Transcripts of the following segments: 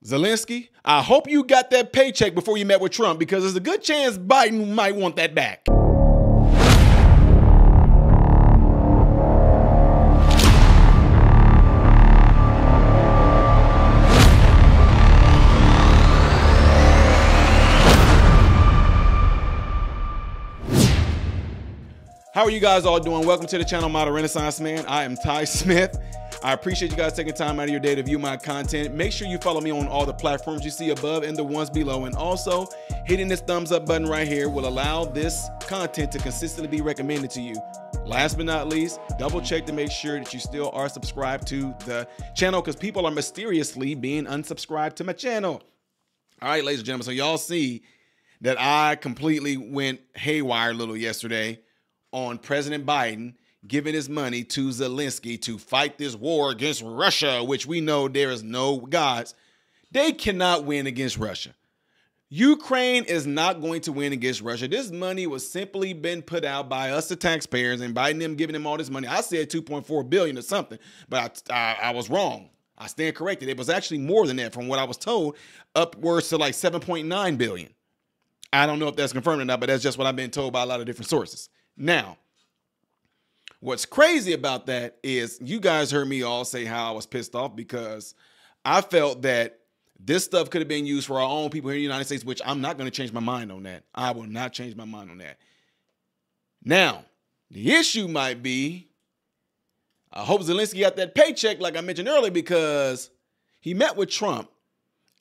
Zelensky, I hope you got that paycheck before you met with Trump, because there's a good chance Biden might want that back. How are you guys all doing? Welcome to the channel, Model Renaissance Man. I am Ty Smith. I appreciate you guys taking time out of your day to view my content. Make sure you follow me on all the platforms you see above and the ones below. And also, hitting this thumbs up button right here will allow this content to consistently be recommended to you. Last but not least, double check to make sure that you still are subscribed to the channel, because people are mysteriously being unsubscribed to my channel. All right, ladies and gentlemen, so y'all see that I completely went haywire a little yesterday on President Biden giving his money to Zelensky to fight this war against Russia, which we know there is no gods. They cannot win against Russia. Ukraine is not going to win against Russia. This money was simply been put out by us, the taxpayers, and Biden them giving them all this money. I said 2.4 billion or something, but I was wrong. I stand corrected. It was actually more than that from what I was told, upwards to like 7.9 billion. I don't know if that's confirmed or not, but that's just what I've been told by a lot of different sources. Now, what's crazy about that is you guys heard me all say how I was pissed off because I felt that this stuff could have been used for our own people here in the United States, which I'm not going to change my mind on that. I will not change my mind on that. Now, the issue might be, I hope Zelensky got that paycheck like I mentioned earlier, because he met with Trump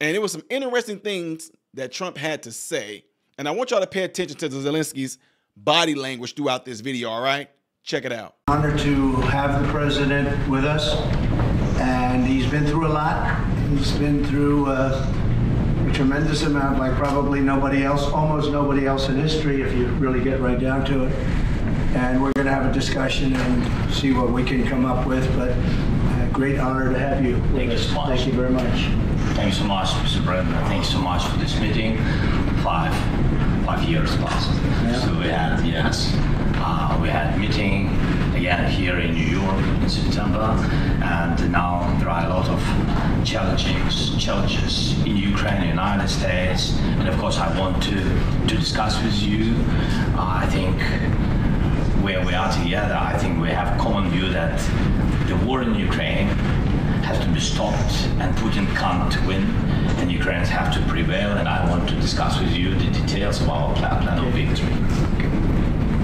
and there was some interesting things that Trump had to say. And I want y'all to pay attention to the Zelensky's body language throughout this video, all right? Check it out. Honored to have the president with us, and he's been through a lot. He's been through a tremendous amount, like probably nobody else, almost nobody else in history, if you really get right down to it. And we're going to have a discussion and see what we can come up with, but great honor to have you. Thank you so much. Thank you very much. Thank you so much, Mr. President. Thank you so much for this meeting. Five years passed. Yeah. So we had, yes, we had a meeting again here in New York in September, and now there are a lot of challenges in Ukraine, United States, and of course I want to discuss with you. I think where we are together, I think we have a common view that the war in Ukraine has to be stopped and Putin can't win, and Ukrainians have to prevail, and I want to discuss with you the details of our plan of victory.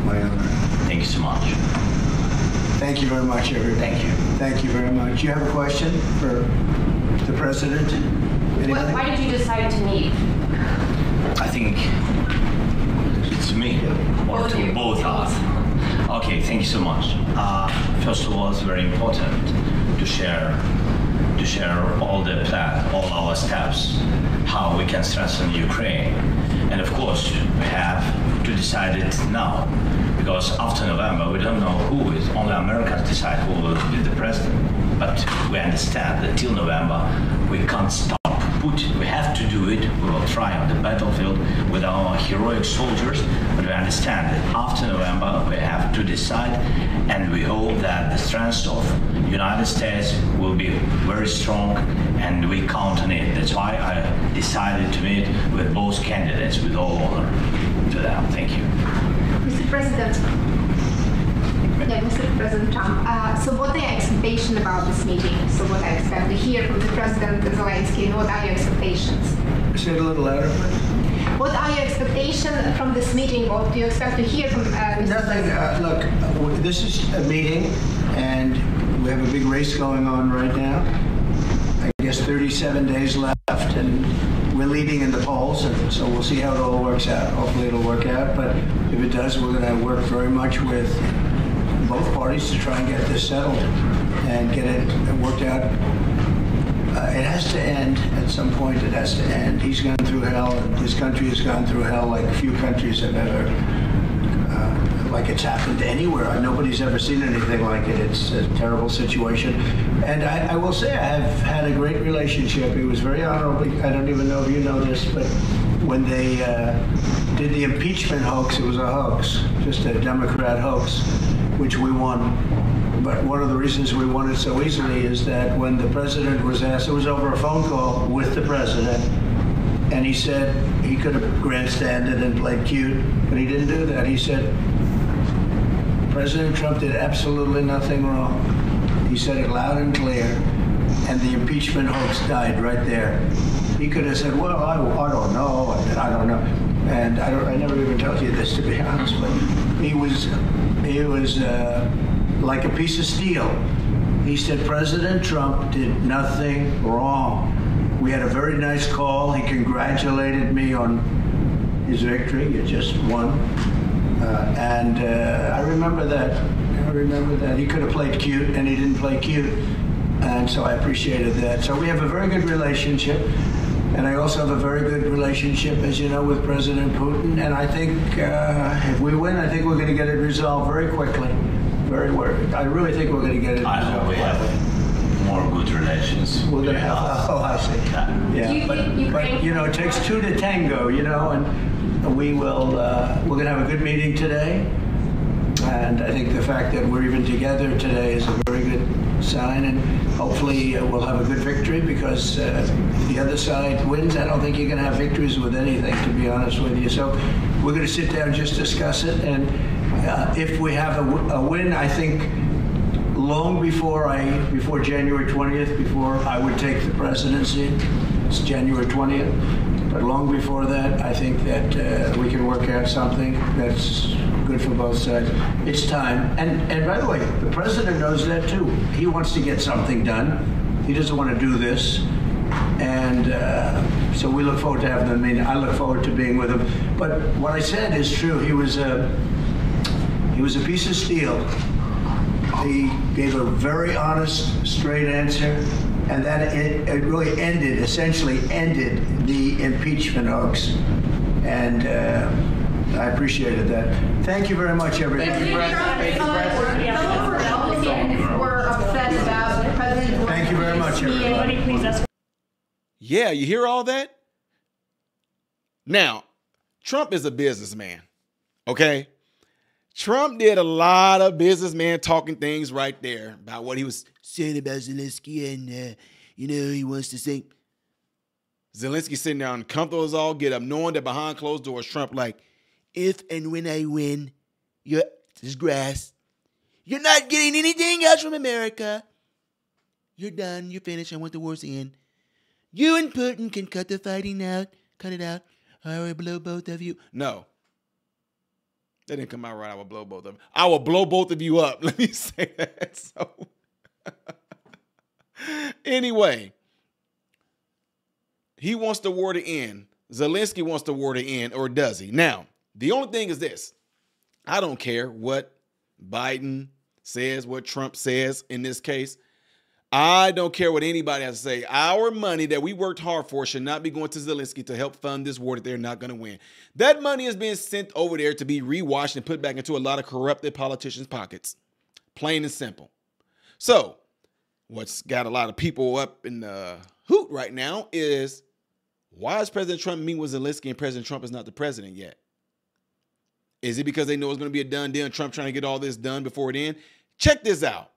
My honor. Thank you so much. Thank you very much, everybody. Thank you. Thank you very much. You have a question for the president? Why did you decide to meet? I think it's me or to both us. Okay, thank you so much. First of all, it's very important to share all the plan, all our steps, how we can strengthen Ukraine. And of course, we have to decide it now, because after November, we don't know who is. Only Americans decide who will be the president. But we understand that till November, we can't stop Putin. We have to do it. We will try on the battlefield with our heroic soldiers, but we understand that after November, we have to decide, and we hope that the strength of the United States will be very strong, and we count on it. That's why I decided to meet with both candidates with all honor to them. Thank you. Mr. President. Yeah, Mr. President Trump. So what are your expectations about this meeting? So what I expect to hear from the President Zelensky, and what are your expectations? Say it a little louder, please. What are your expectations from this meeting? What do you expect to hear from Mr. Nothing. Look, this is a meeting, and we have a big race going on right now. I guess 37 days left, and we're leading in the polls, and so we'll see how it all works out. Hopefully it'll work out, but if it does, we're going to work very much with both parties to try and get this settled and get it worked out. It has to end at some point. It has to end. He's gone through hell, and his country has gone through hell like few countries have ever, like it's happened anywhere. Nobody's ever seen anything like it. It's a terrible situation. And I will say I have had a great relationship. It was very honorable. I don't even know if you know this, but when they did the impeachment hoax, it was a hoax, just a Democrat hoax, which we won but one of the reasons we won it so easily is that when the president was asked, it was over a phone call with the president, and he said he could have grandstanded and played cute, but he didn't do that. He said, President Trump did absolutely nothing wrong. He said it loud and clear, and the impeachment hoax died right there. He could have said, well, I don't know, I don't know. And I never even told you this, to be honest, but he was like a piece of steel. He said President Trump did nothing wrong. We had a very nice call. He congratulated me on his victory. He just won. And I remember that. He could have played cute, and he didn't play cute. And so I appreciated that. So we have a very good relationship. And I also have a very good relationship, as you know, with President Putin. And I think if we win, I think we're going to get it resolved very quickly. I really think we're going to get it resolved. I hope we have more good relations. We're going to have, oh, I see. Yeah, but you know, it takes two to tango, you know, and we will, we're going to have a good meeting today. And I think the fact that we're even together today is a very good sign, and hopefully we'll have a good victory, because if the other side wins, I don't think you're going to have victories with anything, to be honest with you. So we're going to sit down and just discuss it, and if we have a win, I think long before January 20th, before I would take the presidency, it's January 20th, but long before that, I think that we can work out something that's good for both sides. It's time. And by the way, the president knows that too. He wants to get something done. He doesn't want to do this. And so we look forward to having them. I mean, I look forward to being with him. But what I said is true. He was a piece of steel. He gave a very honest, straight answer. And that it really essentially ended the impeachment hoax. And I appreciated that. Thank you very much, everybody. Thank you, We're upset about the president. Thank you very much, everybody. Yeah, you hear all that? Now, Trump is a businessman, okay? Trump did a lot of businessman talking things right there about what he was saying about Zelensky, and, you know, he wants to say, Zelensky sitting there uncomfortable as all get up, knowing that behind closed doors, Trump like, if and when I win, this is grass. You're not getting anything else from America. You're done. You're finished. I want the war's end. You and Putin can cut the fighting out. Cut it out. I will blow both of you. No. That didn't come out right. I will blow both of them. I will blow both of you up. Let me say that. So, anyway, he wants the war to end. Zelensky wants the war to end, or does he? Now, the only thing is this. I don't care what Biden says, what Trump says in this case. I don't care what anybody has to say. Our money that we worked hard for should not be going to Zelensky to help fund this war that they're not going to win. That money is being sent over there to be rewashed and put back into a lot of corrupted politicians' pockets. Plain and simple. So, what's got a lot of people up in the hoot right now is, why is President Trump meeting with Zelensky and President Trump is not the president yet? Is it because they know it's going to be a done deal and Trump trying to get all this done before it ends? Check this out.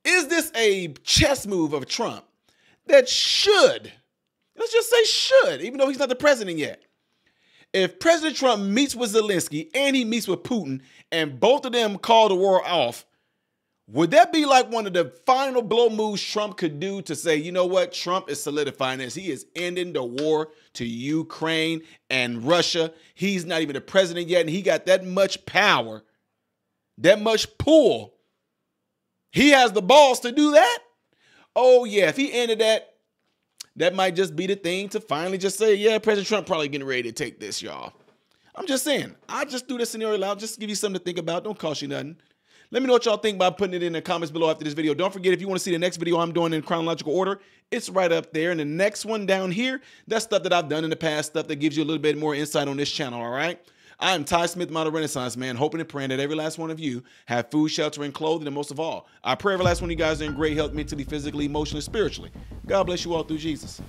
Is this a chess move of Trump that should, let's just say should, even though he's not the president yet? If President Trump meets with Zelensky and he meets with Putin and both of them call the war off, would that be like one of the final blow moves Trump could do to say, you know what, Trump is solidifying this. He is ending the war to Ukraine and Russia. He's not even the president yet, and he got that much power, that much pull. He has the balls to do that? Oh, yeah, if he ended that, that might just be the thing to finally just say, yeah, President Trump probably getting ready to take this, y'all. I'm just saying, I just threw this scenario out just to give you something to think about. Don't cost you nothing. Let me know what y'all think by putting it in the comments below after this video. Don't forget, if you want to see the next video I'm doing in chronological order, it's right up there. And the next one down here, that's stuff that I've done in the past, stuff that gives you a little bit more insight on this channel, all right? I'm Ty Smith, Model Renaissance Man, hoping and praying that every last one of you have food, shelter, and clothing, and most of all, I pray every last one of you guys are in great health, mentally, physically, emotionally, spiritually. God bless you all through Jesus.